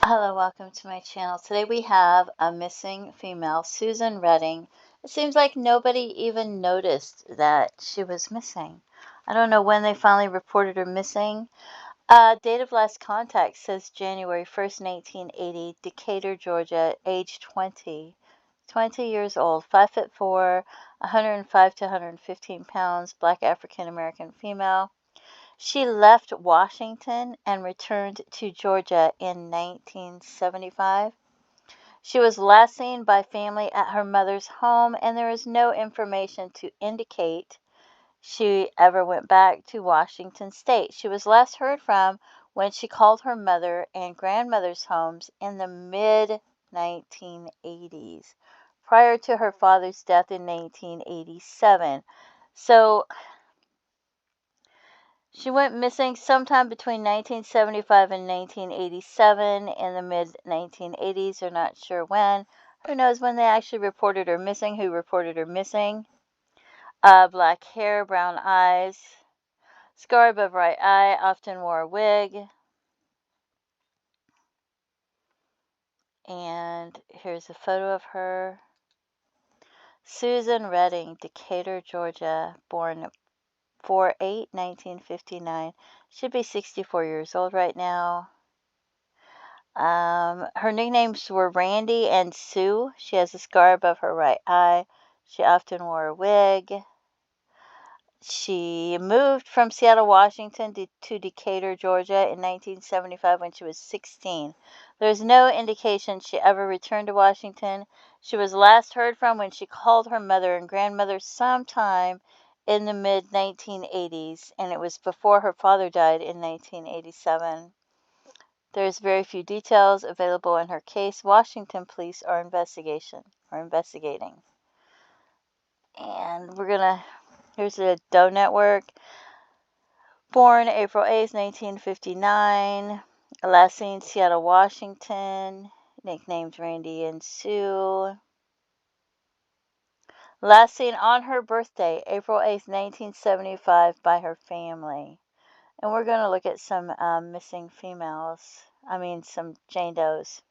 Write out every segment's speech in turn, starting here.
Hello, welcome to my channel. Today we have a missing female, Susan Redding. It seems like nobody even noticed that she was missing. I don't know when they finally reported her missing. Date of last contact says January 1st, 1980, Decatur, Georgia, age 20. 20 years old, 5'4", 105 to 115 pounds, black African American female. She left Washington and returned to Georgia in 1975. She was last seen by family at her mother's home, and there is no information to indicate she ever went back to Washington State. She was last heard from when she called her mother and grandmother's homes in the mid-1980s, prior to her father's death in 1987. So she went missing sometime between 1975 and 1987 in the mid-1980s. They're not sure when. Who knows when they actually reported her missing, who reported her missing. Black hair, brown eyes, scar above right eye, often wore a wig. And here's a photo of her. Susan Redding, Decatur, Georgia, born 4/8/1959. Should be 64 years old right now. Her nicknames were Randy and Sue. She has a scar above her right eye. She often wore a wig. She moved from Seattle, Washington to Decatur, Georgia in 1975 when she was 16. There's no indication she ever returned to Washington. She was last heard from when she called her mother and grandmother sometime in the mid-1980s, and it was before her father died in 1987. There's very few details available in her case. Washington police are investigating. And here's the Doe Network. Born April 8th, 1959. Last seen Seattle, Washington. Nicknamed Randy and Sue. Last seen on her birthday, April 8th, 1975, by her family. And we're going to look at some missing females. Some Jane Does.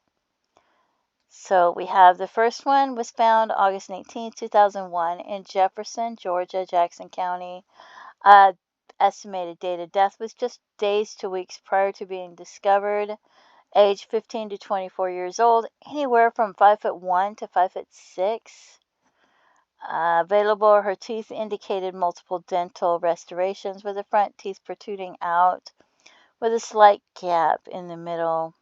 So we have the first one was found August 19th, 2001 in Jefferson, Georgia, Jackson County. Estimated date of death was just days to weeks prior to being discovered. Age 15 to 24 years old, anywhere from 5'1" to 5'6". Available, her teeth indicated multiple dental restorations with the front teeth protruding out with a slight gap in the middle.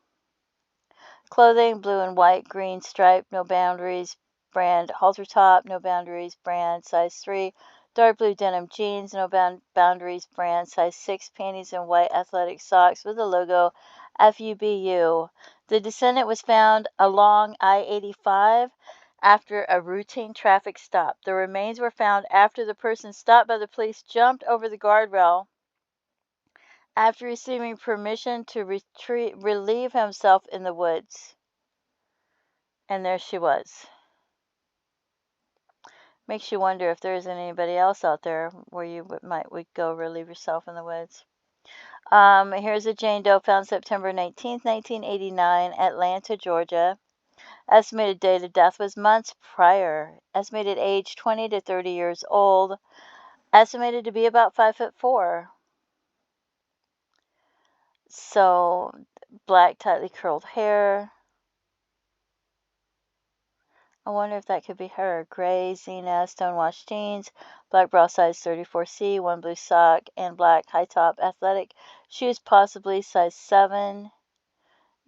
Clothing, blue and white, green stripe, no boundaries, brand halter top, no boundaries, brand size 3, dark blue denim jeans, no boundaries, brand size 6, panties and white athletic socks with the logo FUBU. The descendant was found along I-85 after a routine traffic stop. The remains were found after the person stopped by the police jumped over the guardrail after receiving permission to relieve himself in the woods. And there she was. Makes you wonder if there isn't anybody else out there where you would go relieve yourself in the woods. Here's a Jane Doe found September 19th, 1989, Atlanta, Georgia. Estimated date of death was months prior. Estimated age 20 to 30 years old. Estimated to be about 5'4". So, black tightly curled hair. I wonder if that could be her. Gray Xena stonewashed jeans, black bra size 34C, one blue sock, and black high top athletic shoes, possibly size 7.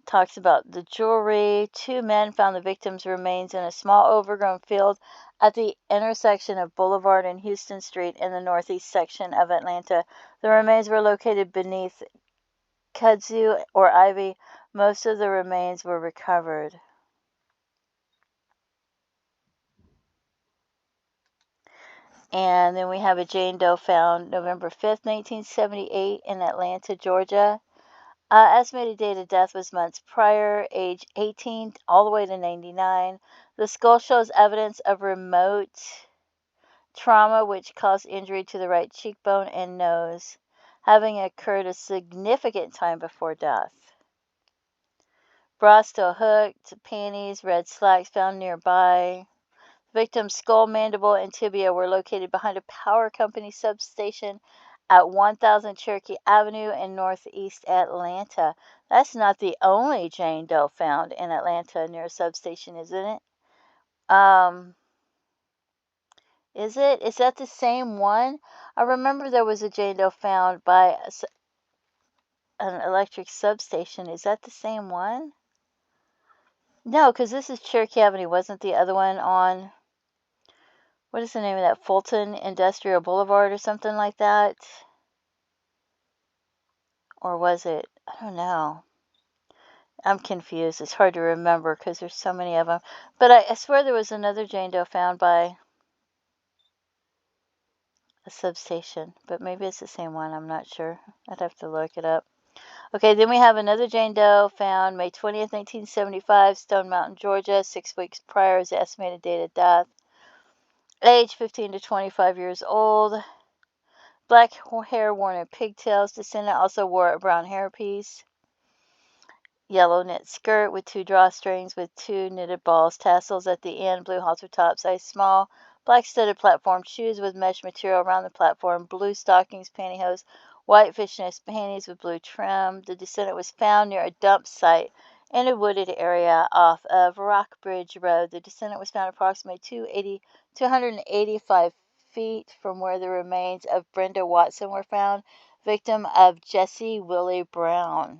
Talks about the jewelry. 2 men found the victim's remains in a small overgrown field at the intersection of Boulevard and Houston Street in the northeast section of Atlanta. The remains were located beneath kudzu or ivy. Most of the remains were recovered. And then we have a Jane Doe found November 5th, 1978 in Atlanta, Georgia. Estimated date of death was months prior, age 18 all the way to 99. The skull shows evidence of remote trauma which caused injury to the right cheekbone and nose, having occurred a significant time before death. Bra still hooked. Panties, red slacks found nearby. Victim's skull, mandible, and tibia were located behind a power company substation at 1000 Cherokee Avenue in northeast Atlanta. That's not the only Jane Doe found in Atlanta near a substation, isn't it? Is it? Is that the same one? I remember there was a Jane Doe found by an electric substation. Is that the same one? No, because this is Cherokee Avenue. Wasn't the other one on, what is the name of that? Fulton Industrial Boulevard or something like that? Or was it? I don't know. I'm confused. It's hard to remember because there's so many of them. But I swear there was another Jane Doe found by a substation. But maybe it's the same one. I'm not sure. I'd have to look it up. Okay, then we have another Jane Doe found May 20th, 1975, Stone Mountain, Georgia. 6 weeks prior is the estimated date of death. Age 15 to 25 years old. Black hair worn in pigtails. Descendant also wore a brown hairpiece. Yellow knit skirt with 2 drawstrings with 2 knitted balls, tassels at the end, blue halter top, size small, black studded platform shoes with mesh material around the platform, blue stockings, pantyhose, white fishnet panties with blue trim. The descendant was found near a dump site in a wooded area off of Rockbridge Road. The descendant was found approximately 285 feet from where the remains of Brenda Watson were found, victim of Jesse Willie Brown.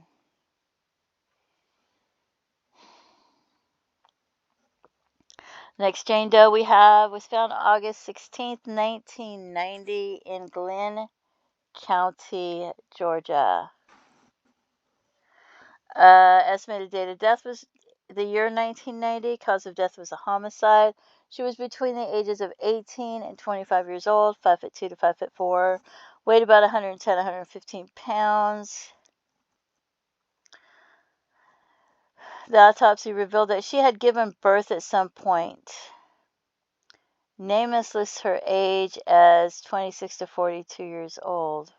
Next Jane Doe we have was found August 16th, 1990 in Glenn County, Georgia. Estimated date of death was the year 1990. Cause of death was a homicide. She was between the ages of 18 and 25 years old, 5'2" to 5'4", weighed about 110, 115 pounds. The autopsy revealed that she had given birth at some point. Nameless lists her age as 26 to 42 years old,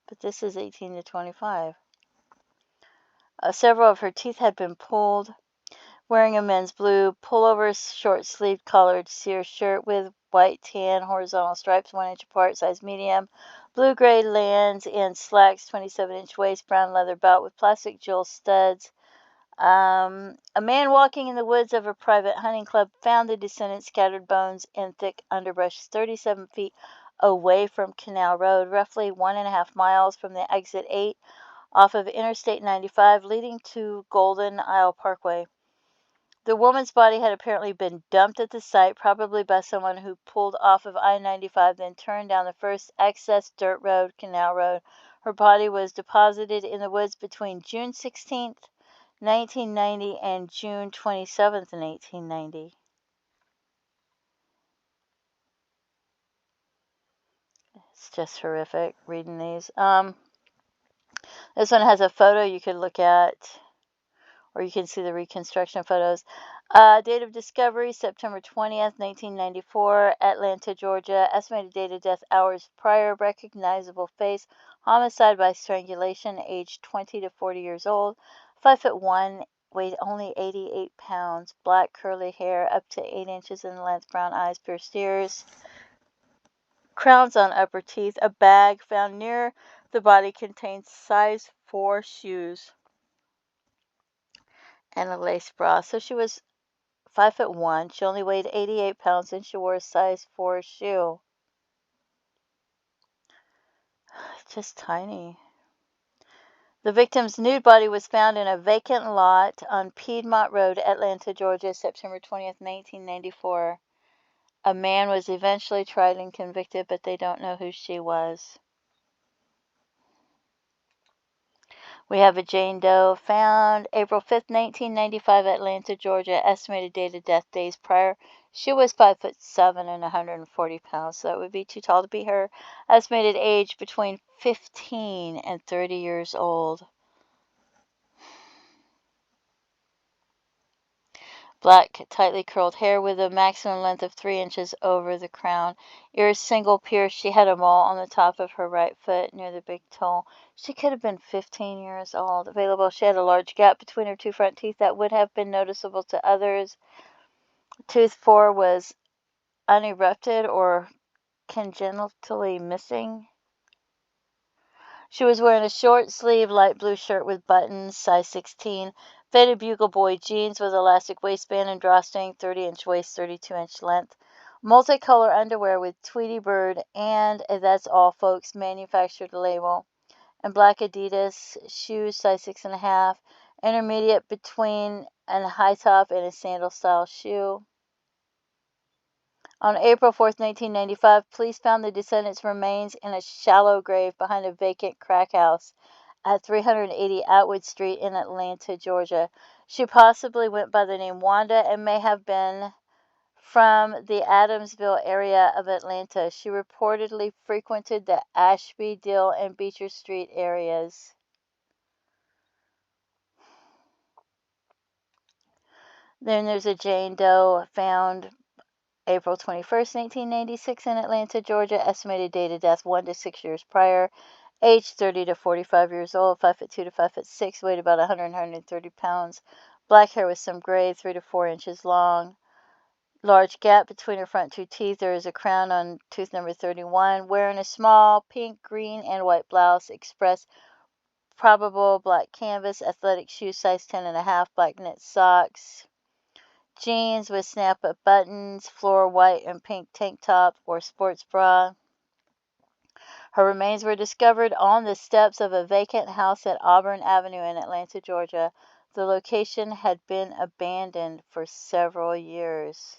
but this is 18 to 25. Several of her teeth had been pulled. Wearing a men's blue pullover, short-sleeved collared sear shirt with white tan horizontal stripes 1 inch apart, size medium, blue-gray Lands End slacks, 27-inch waist, brown leather belt with plastic jewel studs. A man walking in the woods of a private hunting club found the descendant's scattered bones in thick underbrush 37 feet away from Canal Road, roughly 1.5 miles from the exit 8 off of Interstate 95 leading to Golden Isle Parkway. The woman's body had apparently been dumped at the site, probably by someone who pulled off of I-95, then turned down the first excess dirt road, Canal Road. Her body was deposited in the woods between June 16th, 1990 and June 27th, 1990. It's just horrific reading these. This one has a photo you could look at, or you can see the reconstruction photos. Date of discovery, September 20th, 1994, Atlanta, Georgia. Estimated date of death, hours prior. Recognizable face, homicide by strangulation, age 20 to 40 years old, 5'1", weighed only 88 pounds, black curly hair up to 8 inches in length, brown eyes, pierced ears, crowns on upper teeth. A bag found near the body contains size 4 shoes and a lace bra. So she was 5'1". She only weighed 88 pounds and she wore a size 4 shoe. Just tiny. The victim's nude body was found in a vacant lot on Piedmont Road, Atlanta, Georgia, September 20th, 1994. A man was eventually tried and convicted, but they don't know who she was. We have a Jane Doe found April 5th, 1995, Atlanta, Georgia. Estimated date of death days prior. She was 5'7" and 140 pounds, so that would be too tall to be her. Estimated age between 15 and 30 years old. Black, tightly curled hair with a maximum length of 3 inches over the crown. Ears single pierced. She had a mole on the top of her right foot near the big toe. She could have been 15 years old. Available, she had a large gap between her two front teeth that would have been noticeable to others. Tooth 4 was unerupted or congenitally missing. She was wearing a short sleeve light blue shirt with buttons, size 16, faded bugle boy jeans with elastic waistband and drawstring, 30-inch waist, 32-inch length, multicolor underwear with Tweety Bird and That's All Folks manufactured label, and black Adidas shoes, size 6.5, intermediate between a high top and a sandal style shoe. On April 4, 1995, police found the descendants' remains in a shallow grave behind a vacant crack house at 380 Atwood Street in Atlanta, Georgia. She possibly went by the name Wanda and may have been from the Adamsville area of Atlanta. She reportedly frequented the Ashby, Dill, and Beecher Street areas. Then there's a Jane Doe found April 21st, 1996 in Atlanta, Georgia. Estimated date of death 1 to 6 years prior. Age 30 to 45 years old, 5'2" to 5'6", weighed about 130 pounds. Black hair with some gray, 3 to 4 inches long. Large gap between her front two teeth. There is a crown on tooth number 31. Wearing a small pink, green, and white blouse. Express probable black canvas. Athletic shoes, size 10.5. Black knit socks. Jeans with snap-up buttons, floor white and pink tank top or sports bra. Her remains were discovered on the steps of a vacant house at Auburn Avenue in Atlanta, Georgia. The location had been abandoned for several years.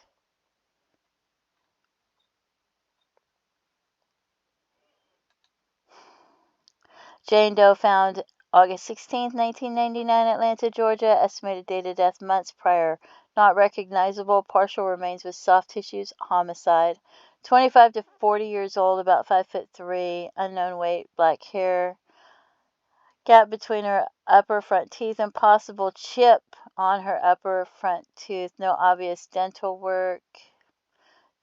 Jane Doe found August 16, 1999, Atlanta, Georgia. Estimated date of death months prior. Not recognizable. Partial remains with soft tissues. Homicide. 25 to 40 years old, about 5'3", unknown weight, black hair. Gap between her upper front teeth and possible chip on her upper front tooth. No obvious dental work.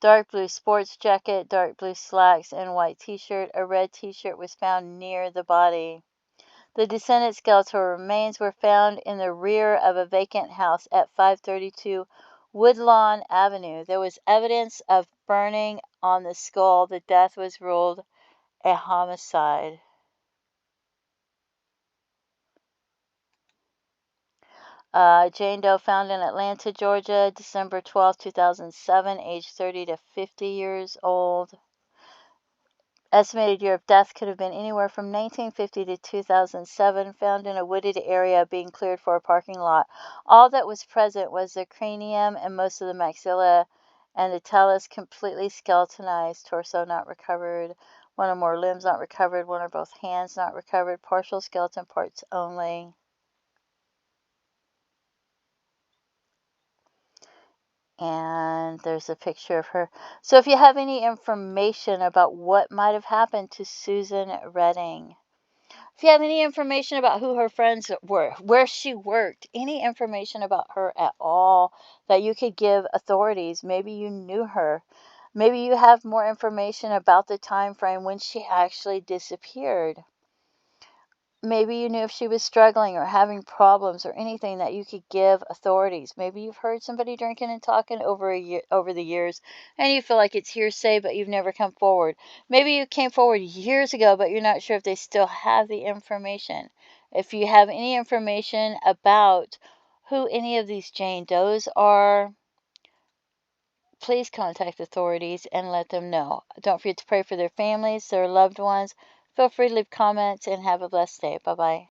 Dark blue sports jacket, dark blue slacks, and white t-shirt. A red t-shirt was found near the body. The descendant skeletal remains were found in the rear of a vacant house at 532 Woodlawn Avenue. There was evidence of burning on the skull. The death was ruled a homicide. Jane Doe found in Atlanta, Georgia, December 12, 2007, age 30 to 50 years old. Estimated year of death could have been anywhere from 1950 to 2007, found in a wooded area being cleared for a parking lot. All that was present was the cranium and most of the maxilla and the talus completely skeletonized, torso not recovered, one or more limbs not recovered, one or both hands not recovered, partial skeleton parts only. And there's a picture of her. So if you have any information about what might have happened to Susan Redding, if you have any information about who her friends were, where she worked, any information about her at all that you could give authorities, maybe you knew her, maybe you have more information about the time frame when she actually disappeared. Maybe you knew if she was struggling or having problems or anything that you could give authorities. Maybe you've heard somebody drinking and talking over the years and you feel like it's hearsay, but you've never come forward. Maybe you came forward years ago, but you're not sure if they still have the information. If you have any information about who any of these Jane Does are, please contact authorities and let them know. Don't forget to pray for their families, their loved ones. Feel free to leave comments and have a blessed day. Bye-bye.